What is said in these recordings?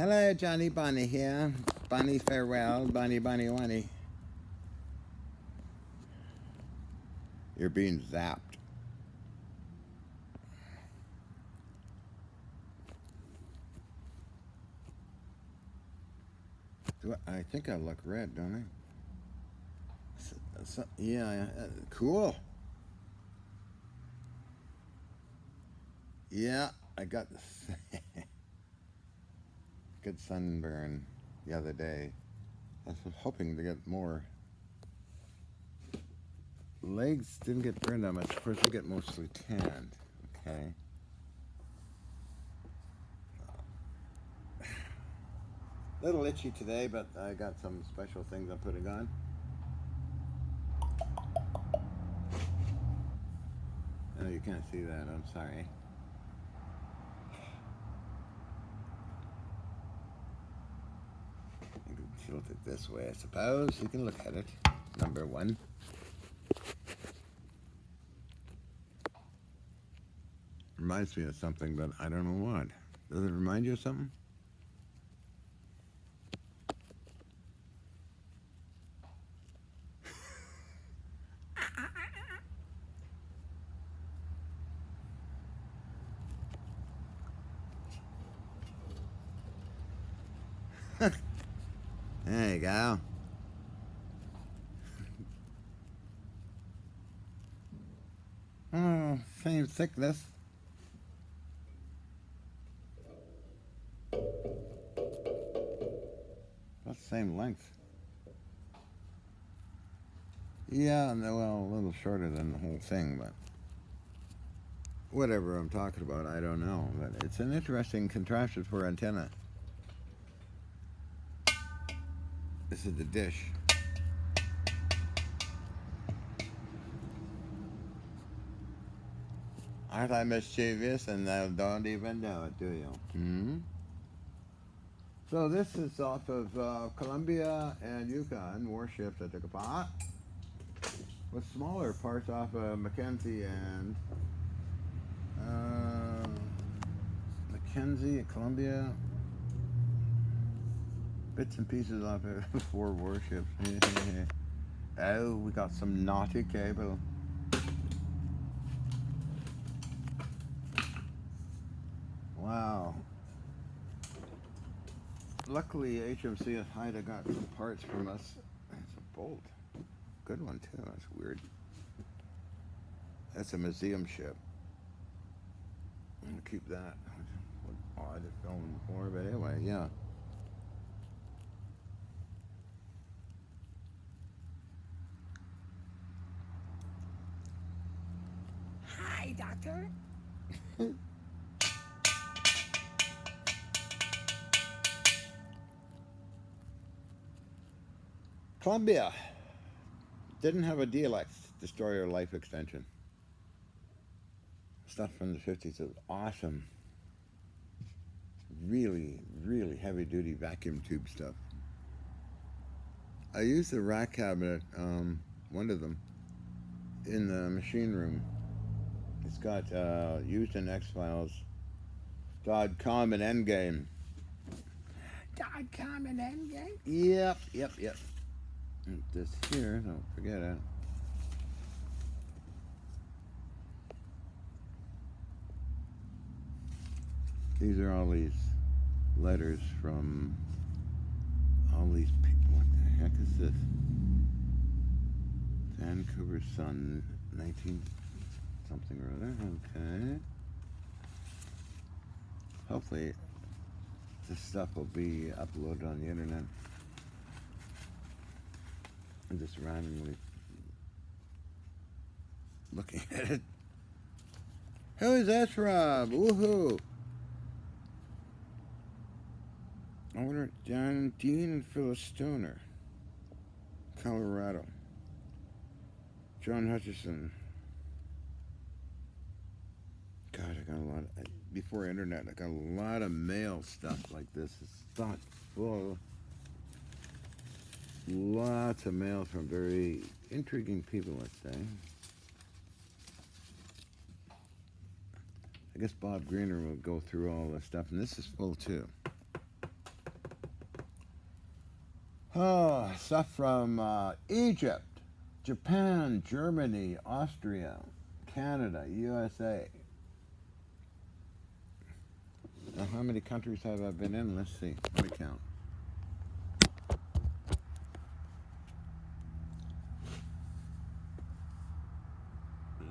Hello, Johnny Bonnie here. Bonnie farewell, Bonnie Bonnie Wanny. You're being zapped. I think I look red, don't I? Yeah, cool. Yeah, I got good sunburn the other day. I was hoping to get more. Legs didn't get burned that much. Of course, they get mostly tanned. Okay. Little itchy today, but I got some special things I'm putting on. Oh, you can't see that. I'm sorry. You can tilt it this way, I suppose. You can look at it. Number one. Reminds me of something, but I don't know what. Does it remind you of something? There you go. Oh, same thickness. About the same length. Yeah, well, a little shorter than the whole thing, but whatever I'm talking about, I don't know. But it's an interesting contraption for antenna. This is the dish. Aren't I mischievous and I don't even know it, do you? Hmm? So this is off of Columbia and Yukon warships that took apart, with smaller parts off of Mackenzie and Mackenzie, Columbia, bits and pieces off of 4 warships. Oh, we got some naughty cable. Wow. Luckily, HMC at Haida got some parts from us. It's a bolt. Good one, too. That's weird. That's a museum ship. I'm going to keep that. Odd it's going for, but anyway, yeah. Hi, Doctor. Columbia didn't have a DLX, destroyer life extension. Stuff from the 50s is awesome. Really, really heavy duty vacuum tube stuff. I used the rack cabinet, one of them, in the machine room. It's got used in X-Files, .com and Endgame. .com and Endgame? Yep. This here, don't forget it. These are all these letters from all these people. What the heck is this? Vancouver Sun, 19 something or other. Okay. Hopefully this stuff will be uploaded on the internet. I'm just randomly looking at it. Who is this from? Woohoo! I wonder, John Dean and Phyllis Stoner, Colorado. John Hutchison. God, I got a lot of, before internet, I got a lot of mail stuff like this. It's not full. Lots of mail from very intriguing people, let's say. I guess Bob Greener will go through all this stuff, and this is full too. Oh, stuff from Egypt, Japan, Germany, Austria, Canada, USA. Now, how many countries have I been in? Let's see. Let me count.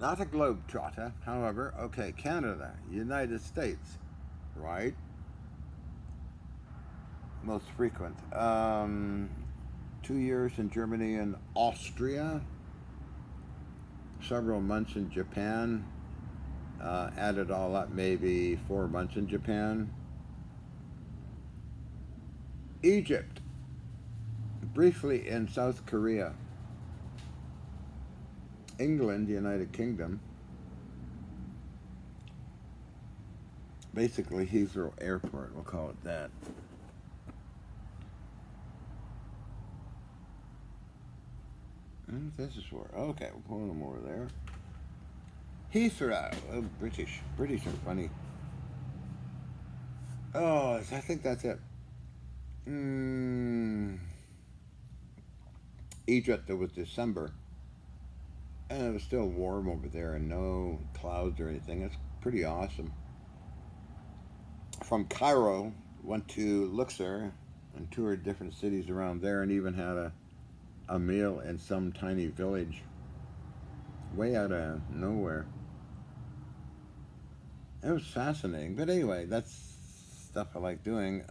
Not a globetrotter, however. Okay, Canada, United States, right? Most frequent. 2 years in Germany and Austria. Several months in Japan. Added all up, maybe 4 months in Japan. Egypt. Briefly in South Korea. England, United Kingdom. Basically Heathrow Airport, we'll call it that. And this is for, okay, we'll pull them over there. Heathrow, oh, British are funny. Oh, I think that's it. Egypt, it was December. And it was still warm over there and no clouds or anything. It's pretty awesome. From Cairo, went to Luxor and toured different cities around there and even had a meal in some tiny village way out of nowhere. It was fascinating. But anyway, that's stuff I like doing.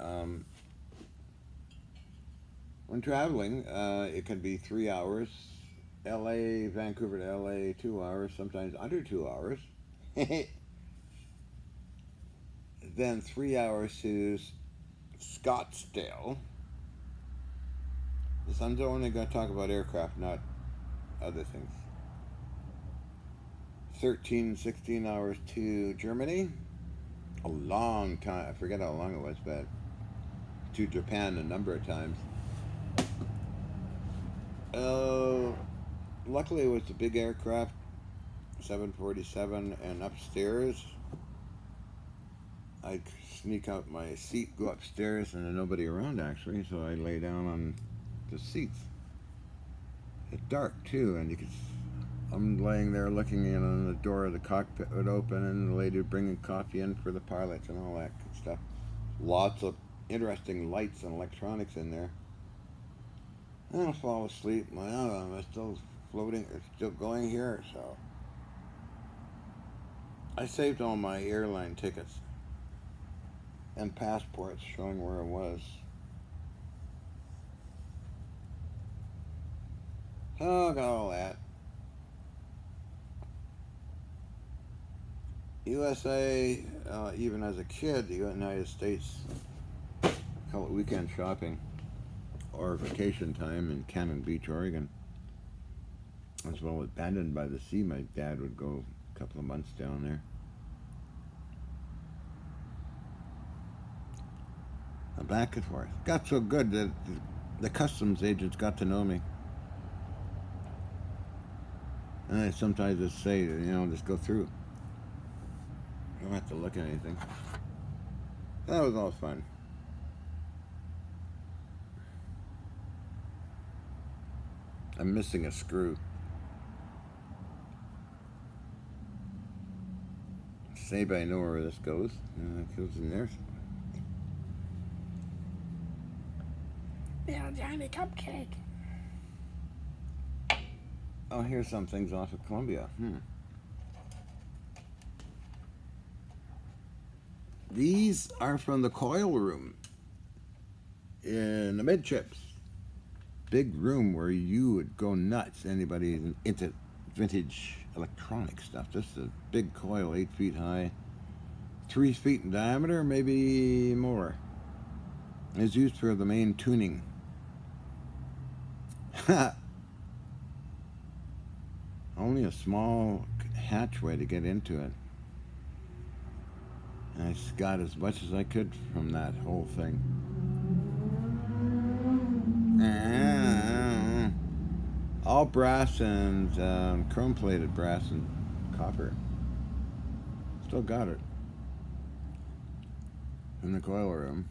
When traveling, it can be 3 hours. LA, Vancouver to LA, 2 hours, sometimes under 2 hours. Then 3 hours to Scottsdale. I'm only going to talk about aircraft, not other things. 13, 16 hours to Germany. A long time. I forget how long it was, but to Japan a number of times. Luckily, it was a big aircraft, 747, and upstairs, I'd sneak out my seat, go upstairs, and there's nobody around actually, so I lay down on the seats. It's dark too, and I'm laying there looking in, and the door of the cockpit would open, and the lady would bring coffee in for the pilots and all that good stuff. Lots of interesting lights and electronics in there. And I'll fall asleep. I'm still floating, it's still going here, so I saved all my airline tickets and passports showing where I was. Oh, I got all that. USA, even as a kid, the United States, call it weekend shopping or vacation time in Cannon Beach, Oregon. As well, abandoned by the sea. My dad would go a couple of months down there. Back and forth. Got so good that the customs agents got to know me. And I sometimes just say, just go through. You don't have to look at anything. That was all fun. I'm missing a screw. Maybe I know where this goes. It goes in there. Little Johnny Cupcake. Oh, here's some things off of Columbia. These are from the coil room in the midships. Big room where you would go nuts. Anybody into vintage electronic stuff. This is a big coil, 8 feet high, 3 feet in diameter, maybe more. It's used for the main tuning. Only a small hatchway to get into it. And I got as much as I could from that whole thing. All brass and chrome-plated brass and copper. Still got it in the coil room.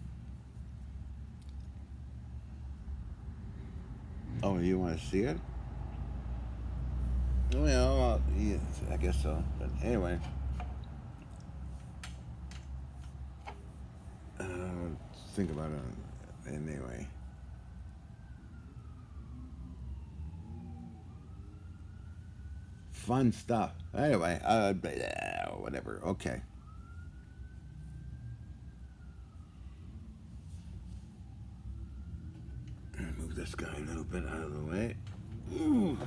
Oh, you want to see it? Well, yes, I guess so. But anyway, uh, think about it anyway. Fun stuff. Anyway, whatever. Okay. Move this guy a little bit out of the way. Ooh.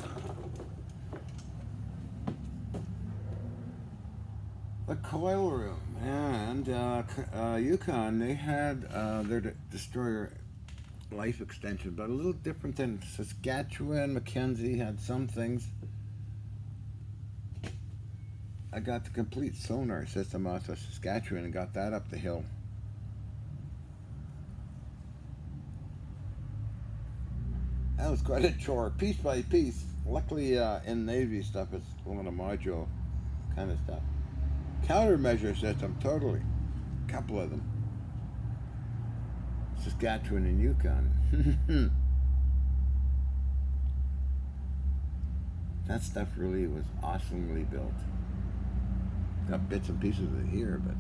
The coil room and Yukon. They had their destroyer life extension, but a little different than Saskatchewan. Mackenzie had some things. I got the complete sonar system off of Saskatchewan and got that up the hill. That was quite a chore, piece by piece. Luckily, in Navy stuff, it's a lot of module kind of stuff. Countermeasure system, totally. Couple of them. Saskatchewan and Yukon. That stuff really was awesomely built. Got bits and pieces of it here, but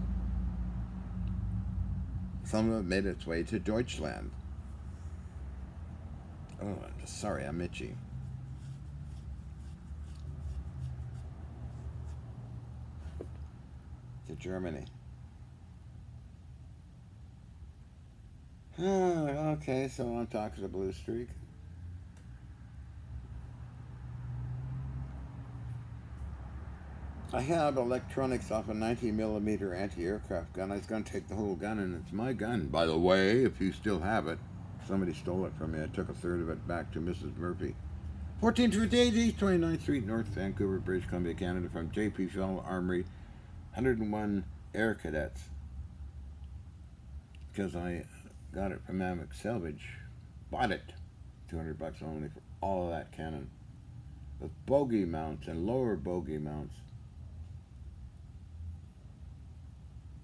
some of it made its way to Deutschland. Oh, sorry, I'm itchy. To Germany. Okay, so on top of the blue streak. I have electronics off a 90mm anti-aircraft gun. I was going to take the whole gun, and it's my gun, by the way, if you still have it. Somebody stole it from me. I took a third of it back to Mrs. Murphy. 1458 East 29th Street, North Vancouver, British Columbia, Canada, from J.P. Fell Armory, 101 Air Cadets. Because I got it from Mammoth Salvage. Bought it. $200 only for all of that cannon. With bogey mounts and lower bogey mounts.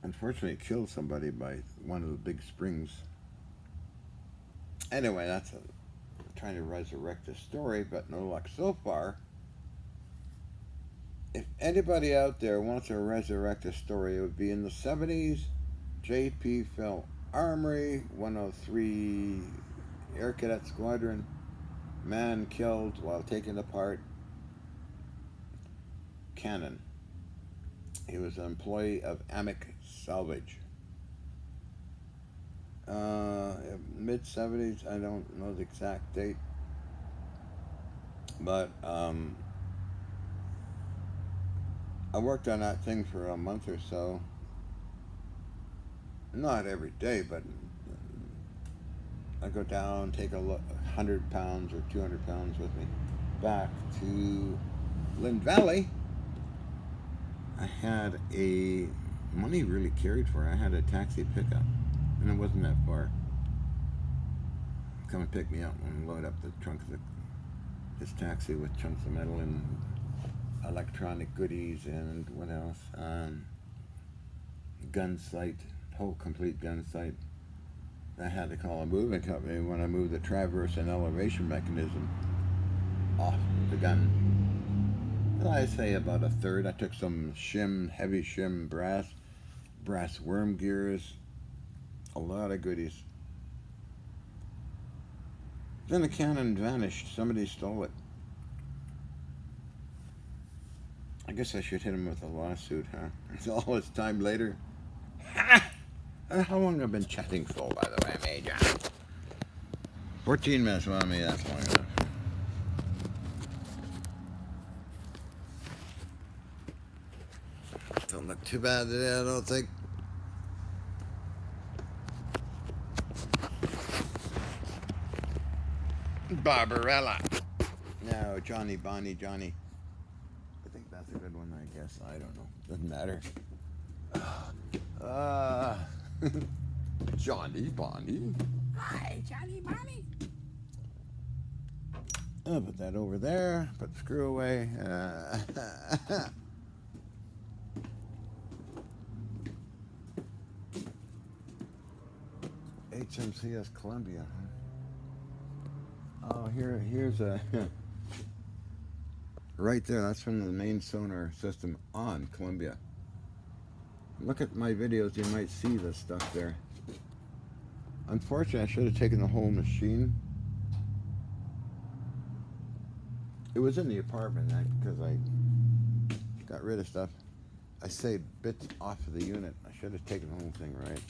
Unfortunately, it killed somebody by one of the big springs. Anyway, that's trying to resurrect the story, but no luck so far. If anybody out there wants to resurrect a story, it would be in the 70s. J.P. Fell Armory, 103 Air Cadet Squadron. Man killed while taking apart cannon. He was an employee of Amic Salvage. Mid-70s, I don't know the exact date. But I worked on that thing for a month or so. Not every day, but I go down, take a look, 100 pounds or 200 pounds with me back to Lynn Valley. I had a money really carried for it. I had a taxi pickup, and it wasn't that far. Come and pick me up and load up the trunk of his taxi with chunks of metal and electronic goodies and what else? Gun sight, whole complete gun sight. I had to call a moving company when I moved the traverse and elevation mechanism off the gun. I say about a third. I took some shim, heavy shim brass worm gears, a lot of goodies. Then the cannon vanished. Somebody stole it. I guess I should hit him with a lawsuit, huh? It's all this time later. Ha! How long have I been chatting for, by the way, Major? 14 minutes. Well, I mean, that's long enough. Don't look too bad today, I don't think. Barbarella. No, Johnny, Bonnie, Johnny. I think that's a good one, I guess. I don't know. Doesn't matter. Johnny, Bonnie. Hi, Johnny Bonnie. I'll put that over there. Put the screw away. HMCS Columbia, huh? Oh, here's a right there. That's from the main sonar system on Columbia. Look at my videos. You might see this stuff there. Unfortunately, I should have taken the whole machine. It was in the apartment because I got rid of stuff. I saved bits off of the unit. I should have taken the whole thing, right?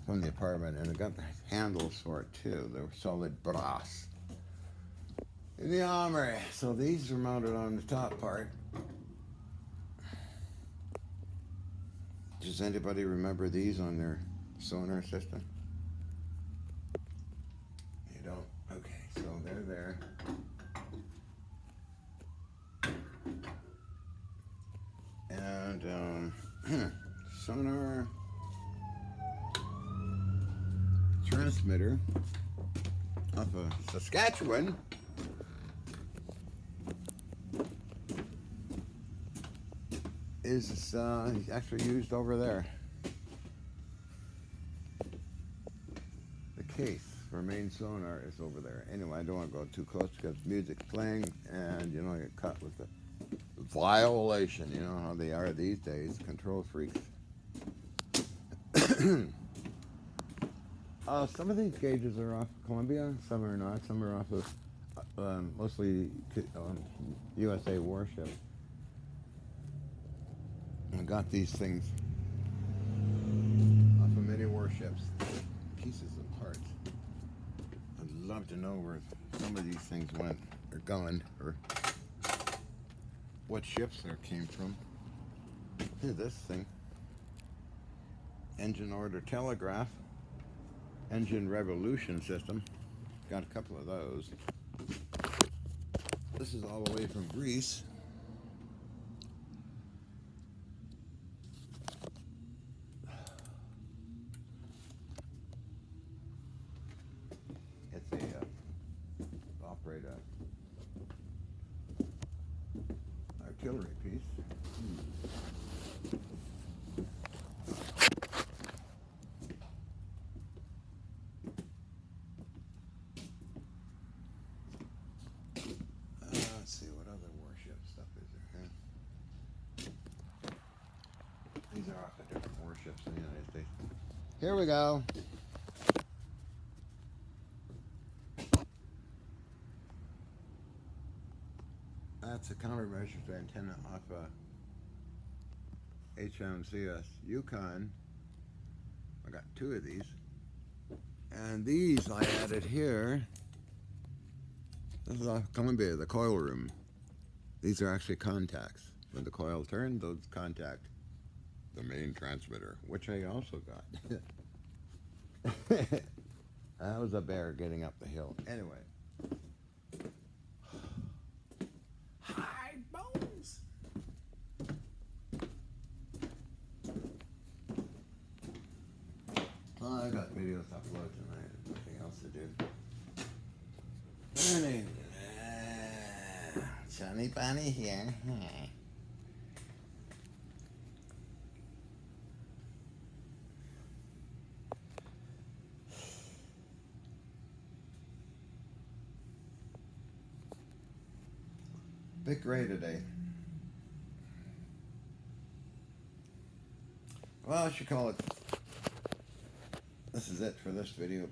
From the apartment, and I got the handles for it too. They were solid brass in the armory. So these are mounted on the top part. Does anybody remember these on their sonar system? You don't? Okay, so they're there. And sonar transmitter off of Saskatchewan is actually used over there. The case for main sonar is over there. Anyway, I don't want to go too close because music's playing and you know you get cut with the violation. You know how they are these days, control freaks. Some of these gauges are off Columbia, some are not. Some are off of mostly USA warships. I got these things off of many warships, pieces of parts. I'd love to know where some of these things went or going, or what ships there came from. Here, this thing. Engine order telegraph. Engine revolution system. Got a couple of those. This is all the way from Greece. It's a operate a artillery piece. Let's see what other warship stuff is there. These are off the different warships in the United States. Here we go. That's a countermeasures antenna off HMCS Yukon. I got two of these. And these I added here. This is off Columbia, the coil room. These are actually contacts. When the coil turns, those contact the main transmitter, which I also got. That was a bear getting up the hill. Anyway. Hi, Bones. Oh, I got videos to upload tonight. There's nothing else to do. Anyway, Johnny Bunny here. Big gray today. Well, I should call it. This is it for this video.